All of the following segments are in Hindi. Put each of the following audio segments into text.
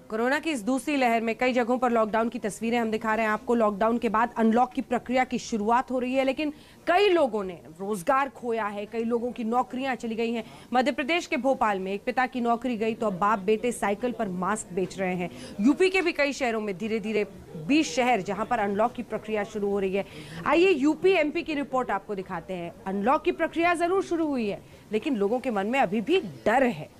कोरोना की इस दूसरी लहर में कई जगहों पर लॉकडाउन की तस्वीरें हम दिखा रहे हैं आपको। लॉकडाउन के बाद अनलॉक की प्रक्रिया की शुरुआत हो रही है, लेकिन कई लोगों ने रोजगार खोया है, कई लोगों की नौकरियां चली गई हैं। मध्य प्रदेश के भोपाल में एक पिता की नौकरी गई तो अब बाप बेटे साइकिल पर मास्क बेच रहे हैं। यूपी के भी कई शहरों में धीरे धीरे 20 शहर जहां पर अनलॉक की प्रक्रिया शुरू हो रही है। आइए यूपी एमपी की रिपोर्ट आपको दिखाते हैं। अनलॉक की प्रक्रिया जरूर शुरू हुई है, लेकिन लोगों के मन में अभी भी डर है।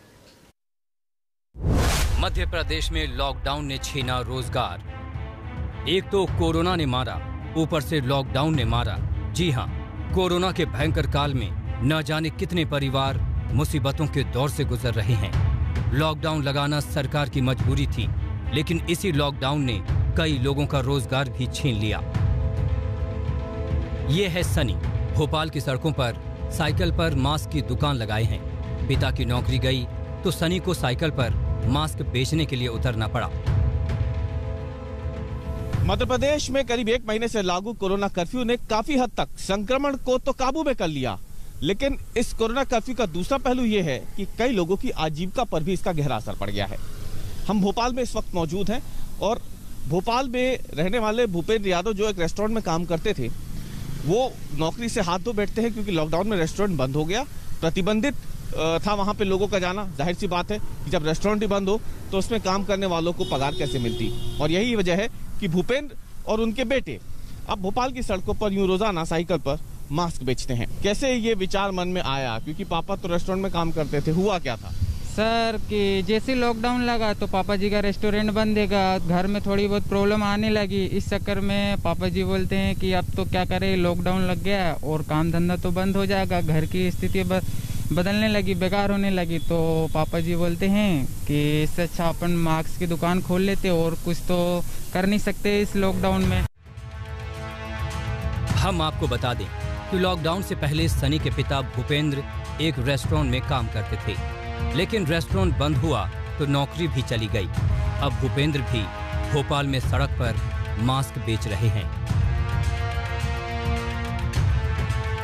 मध्य प्रदेश में लॉकडाउन ने छीना रोजगार। एक तो कोरोना ने मारा, ऊपर से लॉकडाउन ने मारा। जी हां, कोरोना के भयंकर काल में न जाने कितने परिवार मुसीबतों के दौर से गुजर रहे हैं। लॉकडाउन लगाना सरकार की मजबूरी थी, लेकिन इसी लॉकडाउन ने कई लोगों का रोजगार भी छीन लिया। ये है सनी। भोपाल की सड़कों पर साइकिल पर मास्क की दुकान लगाए हैं। पिता की नौकरी गई तो सनी को साइकिल पर मास्क बेचने के लिए उतरना पड़ा। मध्य प्रदेश में करीब 1 महीने से लागू कोरोना कर्फ्यू ने काफी हद तक संक्रमण को तो काबू में कर लिया, लेकिन इस कोरोना कर्फ्यू का दूसरा पहलू यह है कि कई लोगों की आजीविका पर भी इसका गहरा असर पड़ गया है। हम भोपाल में इस वक्त मौजूद हैं और भोपाल में रहने वाले भूपेंद्र यादव जो एक रेस्टोरेंट में काम करते थे, वो नौकरी से हाथ धो बैठते हैं क्योंकि लॉकडाउन में रेस्टोरेंट बंद हो गया। प्रतिबंधित था वहां पे लोगों का जाना। जाहिर सी बात है कि जब रेस्टोरेंट ही बंद हो तो उसमें काम करने वालों को पगार कैसे मिलती, और यही वजह है कि भूपेंद्र और उनके बेटे अब भोपाल की सड़कों पर यूं रोजाना साइकिल पर मास्क बेचते हैं। कैसे ये विचार मन में आया, क्योंकि पापा तो रेस्टोरेंट में काम करते थे, हुआ क्या था? सर कि जैसे लॉकडाउन लगा तो पापा जी का रेस्टोरेंट बंद है, घर में थोड़ी बहुत प्रॉब्लम आने लगी। इस चक्कर में पापा जी बोलते हैं कि अब तो क्या करें, लॉकडाउन लग गया और काम धंधा तो बंद हो जाएगा, घर की स्थिति बदलने लगी, बेकार होने लगी। तो पापा जी बोलते हैं कि इससे अच्छा अपन मास्क की दुकान खोल लेते और कुछ तो कर नहीं सकते इस लॉकडाउन में। हम आपको बता दें कि लॉकडाउन से पहले सनी के पिता भूपेंद्र एक रेस्टोरेंट में काम करते थे, लेकिन रेस्टोरेंट बंद हुआ तो नौकरी भी चली गई। अब भूपेंद्र भी भोपाल में सड़क पर मास्क बेच रहे हैं।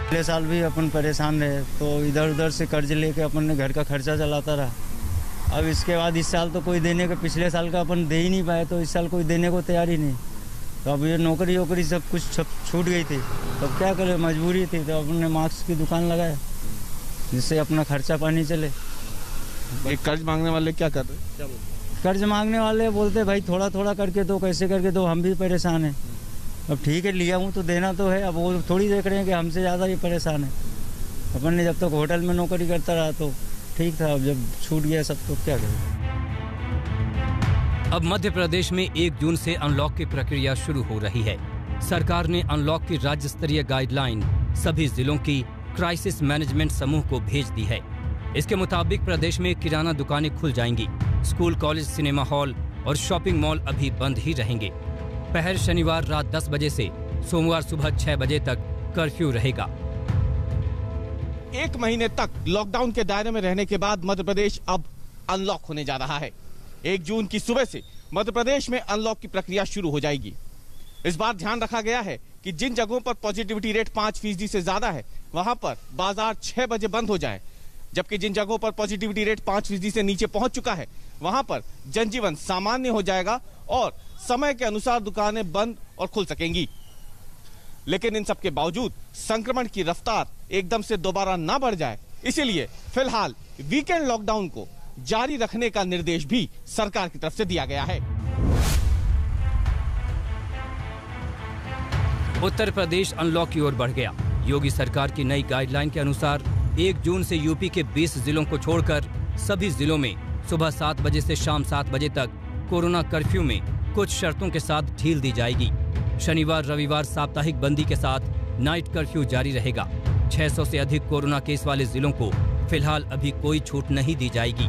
पिछले साल भी अपन परेशान रहे तो इधर उधर से कर्ज लेके अपन ने घर का खर्चा चलाता रहा। अब इसके बाद इस साल तो कोई देने का, पिछले साल का अपन दे ही नहीं पाए तो इस साल कोई देने को तैयार ही नहीं। तो अब ये नौकरी वोकरी सब कुछ छूट गई थी, तो क्या करें, मजबूरी थी, तो अपन ने मास्क की दुकान लगाया जिससे अपना खर्चा पानी चले। कर्ज मांगने वाले क्या कर रहे? कर्ज मांगने वाले बोलते भाई थोड़ा थोड़ा करके दो, कैसे करके दो, हम भी परेशान हैं। अब ठीक है, लिया हूँ तो देना तो है। अब वो थोड़ी देख रहे हैं कि हमसे ज़्यादा ही परेशान है। अपन ने जब तक होटल में नौकरी करता रहा तो ठीक था, अब जब छूट गया सब तो क्या करें। अब मध्य प्रदेश में 1 जून से अनलॉक की प्रक्रिया शुरू हो रही है। सरकार ने अनलॉक की राज्य स्तरीय गाइडलाइन सभी जिलों की क्राइसिस मैनेजमेंट समूह को भेज दी है। इसके मुताबिक प्रदेश में किराना दुकानें खुल जाएंगी, स्कूल, कॉलेज, सिनेमा हॉल और शॉपिंग मॉल अभी बंद ही रहेंगे। पहर शनिवार रात 10 बजे से सोमवार सुबह 6 बजे तक कर्फ्यू रहेगा। 1 महीने तक लॉकडाउन के दायरे में रहने के बाद मध्य प्रदेश अब अनलॉक होने जा रहा है। 1 जून की सुबह से मध्य प्रदेश में अनलॉक की प्रक्रिया शुरू हो जाएगी। इस बार ध्यान रखा गया है कि जिन जगहों पर पॉजिटिविटी रेट 5% से ज्यादा है, वहां पर बाजार 6 बजे बंद हो जाए, जबकि जिन जगहों पर पॉजिटिविटी रेट 5% से नीचे पहुंच चुका है, वहां पर जनजीवन सामान्य हो जाएगा और समय के अनुसार दुकानें बंद और खुल सकेंगी। लेकिन इन सब के बावजूद संक्रमण की रफ्तार एकदम से दोबारा ना बढ़ जाए, इसीलिए फिलहाल वीकेंड लॉकडाउन को जारी रखने का निर्देश भी सरकार की तरफ से दिया गया है। उत्तर प्रदेश अनलॉक की ओर बढ़ गया। योगी सरकार की नई गाइडलाइन के अनुसार 1 जून से यूपी के 20 जिलों को छोड़कर सभी जिलों में सुबह 7 बजे से शाम 7 बजे तक कोरोना कर्फ्यू में कुछ शर्तों के साथ ढील दी जाएगी। शनिवार रविवार साप्ताहिक बंदी के साथ नाइट कर्फ्यू जारी रहेगा। 600 से अधिक कोरोना केस वाले जिलों को फिलहाल अभी कोई छूट नहीं दी जाएगी।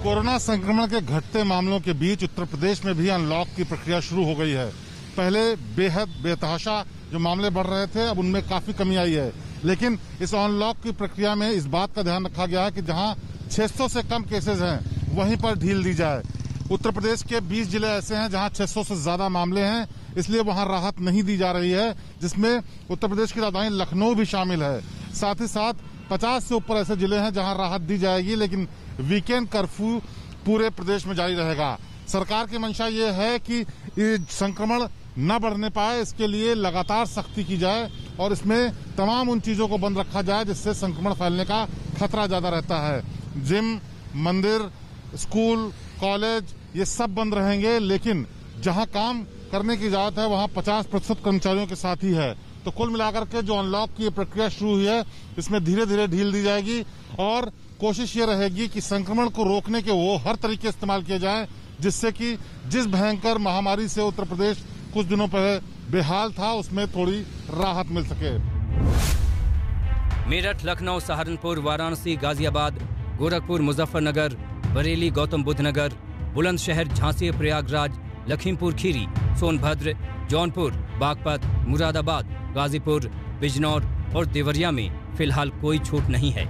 कोरोना संक्रमण के घटते मामलों के बीच उत्तर प्रदेश में भी अनलॉक की प्रक्रिया शुरू हो गई है। पहले बेहद बेतहाशा जो मामले बढ़ रहे थे, अब उनमें काफी कमी आई है, लेकिन इस अनलॉक की प्रक्रिया में इस बात का ध्यान रखा गया है कि जहां 600 से कम केसेज हैं वहीं पर ढील दी जाए। उत्तर प्रदेश के 20 जिले ऐसे हैं जहां 600 से ज्यादा मामले हैं, इसलिए वहां राहत नहीं दी जा रही है, जिसमें उत्तर प्रदेश की राजधानी लखनऊ भी शामिल है। साथ ही साथ 50 से ऊपर ऐसे जिले हैं जहां राहत दी जाएगी, लेकिन वीकेंड कर्फ्यू पूरे प्रदेश में जारी रहेगा। सरकार की मंशा ये है कि संक्रमण न बढ़ने पाए, इसके लिए लगातार सख्ती की जाए और इसमें तमाम उन चीजों को बंद रखा जाए जिससे संक्रमण फैलने का खतरा ज्यादा रहता है। जिम, मंदिर, स्कूल, कॉलेज ये सब बंद रहेंगे, लेकिन जहां काम करने की इजाजत है वहां 50% कर्मचारियों के साथ ही है। तो कुल मिलाकर के जो अनलॉक की प्रक्रिया शुरू हुई है इसमें धीरे धीरे ढील दी जाएगी और कोशिश ये रहेगी कि संक्रमण को रोकने के वो हर तरीके इस्तेमाल किए जाएं जिससे कि जिस भयंकर महामारी से उत्तर प्रदेश कुछ दिनों पहले बेहाल था उसमें थोड़ी राहत मिल सके। मेरठ, लखनऊ, सहारनपुर, वाराणसी, गाजियाबाद, गोरखपुर, मुजफ्फरनगर, बरेली, गौतम बुद्ध नगर, बुलंदशहर, झांसी, प्रयागराज, लखीमपुर खीरी, सोनभद्र, जौनपुर, बागपत, मुरादाबाद, गाजीपुर, बिजनौर और देवरिया में फिलहाल कोई छूट नहीं है।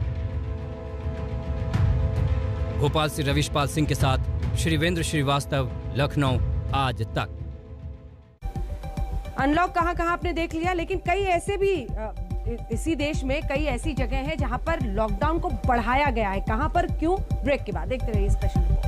भोपाल से रविशपाल सिंह के साथ श्रीवेंद्र श्रीवास्तव, लखनऊ, आज तक। अनलॉक कहां आपने देख लिया, लेकिन कई ऐसे भी इसी देश में कई ऐसी जगह हैं जहां पर लॉकडाउन को बढ़ाया गया है। कहां पर, क्यों? ब्रेक के बाद देखते रहिए स्पेशल रिपोर्ट।